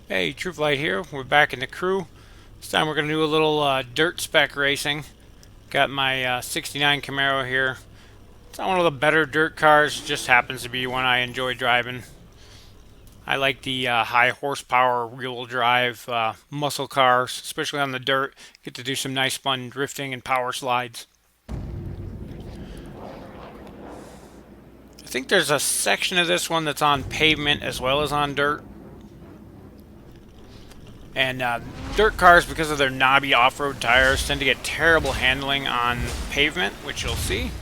Hey, Truthlight here. We're back in the crew. This time we're going to do a little dirt spec racing. Got my '69 Camaro here. It's not one of the better dirt cars, just happens to be one I enjoy driving. I like the high horsepower rear-wheel drive muscle cars, especially on the dirt. Get to do some nice fun drifting and power slides. I think there's a section of this one that's on pavement as well as on dirt. And dirt cars, because of their knobby off-road tires, tend to get terrible handling on pavement, which you'll see.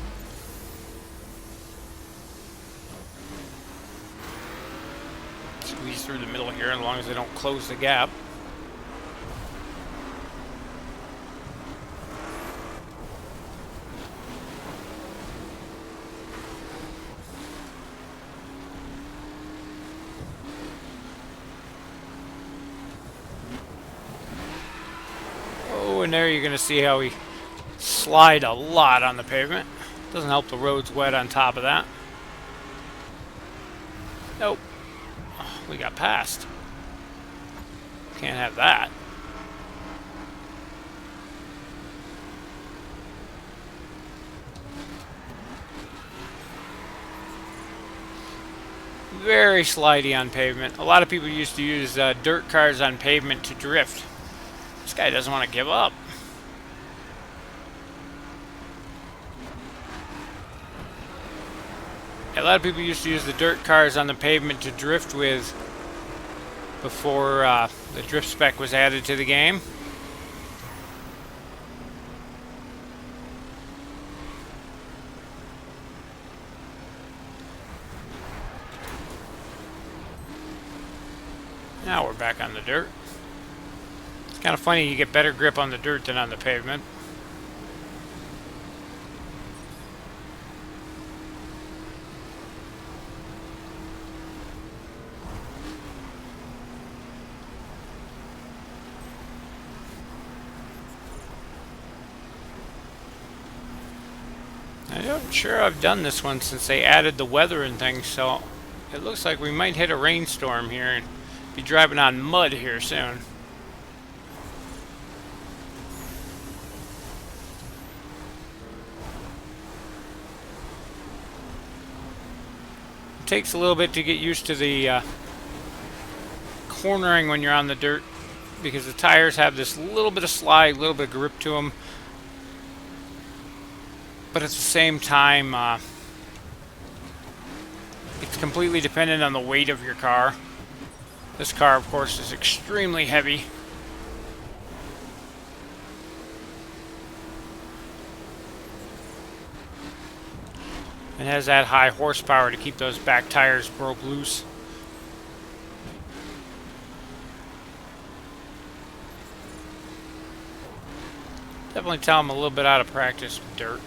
Squeeze through the middle here as long as they don't close the gap. Oh, and there you're going to see how we slide a lot on the pavement. Doesn't help the road's wet on top of that. Nope. Oh, we got passed. Can't have that. Very slidey on pavement. A lot of people used to use dirt cars on pavement to drift. This guy doesn't want to give up. A lot of people used to use the dirt cars on the pavement to drift with before the Drift Spec was added to the game. Now we're back on the dirt. It's kind of funny, you get better grip on the dirt than on the pavement. I'm not sure I've done this one since they added the weather and things, so it looks like we might hit a rainstorm here and be driving on mud here soon. It takes a little bit to get used to the cornering when you're on the dirt because the tires have this little bit of slide, a little bit of grip to them. But at the same time, it's completely dependent on the weight of your car. This car, of course, is extremely heavy. It has that high horsepower to keep those back tires broke loose. Definitely tell I'm a little bit out of practice with dirt.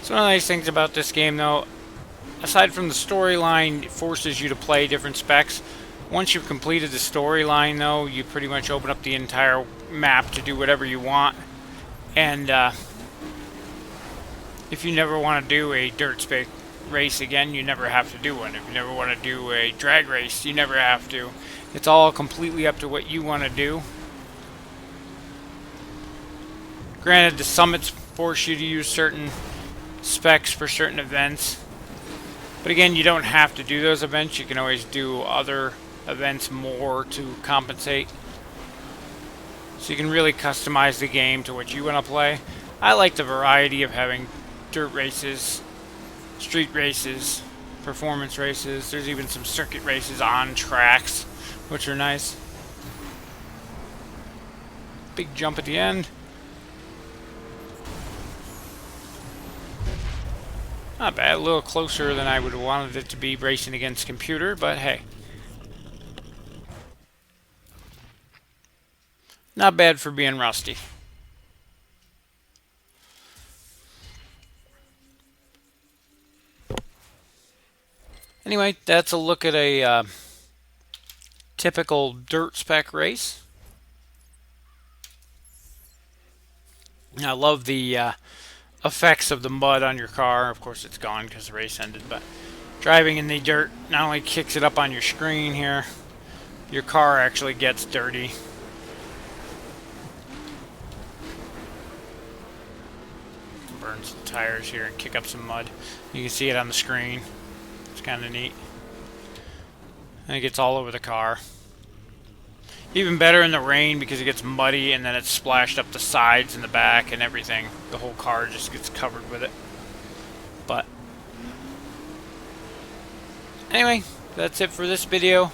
So one of the nice things about this game, though, aside from the storyline, it forces you to play different specs. Once you've completed the storyline, though, you pretty much open up the entire map to do whatever you want. And if you never want to do a dirt spec race again, you never have to do one. If you never want to do a drag race, you never have to. It's all completely up to what you want to do. Granted, the summits force you to use certain specs for certain events. But again, you don't have to do those events. You can always do other events more to compensate. So you can really customize the game to what you want to play. I like the variety of having dirt races, street races, performance races. There's even some circuit races on tracks, which are nice. Big jump at the end. Not bad, a little closer than I would have wanted it to be racing against computer, but hey. Not bad for being rusty. Anyway, that's a look at a typical dirt spec race. I love the effects of the mud on your car. Of course, it's gone because the race ended, but driving in the dirt not only kicks it up on your screen here, your car actually gets dirty. Burn some tires here and kick up some mud. You can see it on the screen. It's kind of neat. And it gets all over the car. Even better in the rain because it gets muddy and then it's splashed up the sides and the back and everything. The whole car just gets covered with it. But anyway, that's it for this video.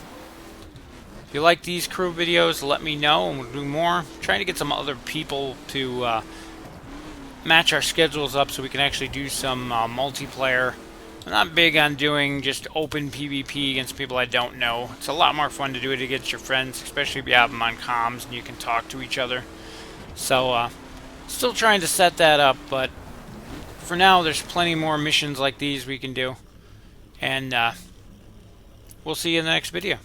If you like these crew videos, let me know and we'll do more. I'm trying to get some other people to match our schedules up so we can actually do some multiplayer. I'm not big on doing just open PvP against people I don't know. It's a lot more fun to do it against your friends, especially if you have them on comms and you can talk to each other. So, still trying to set that up, but for now there's plenty more missions like these we can do. And we'll see you in the next video.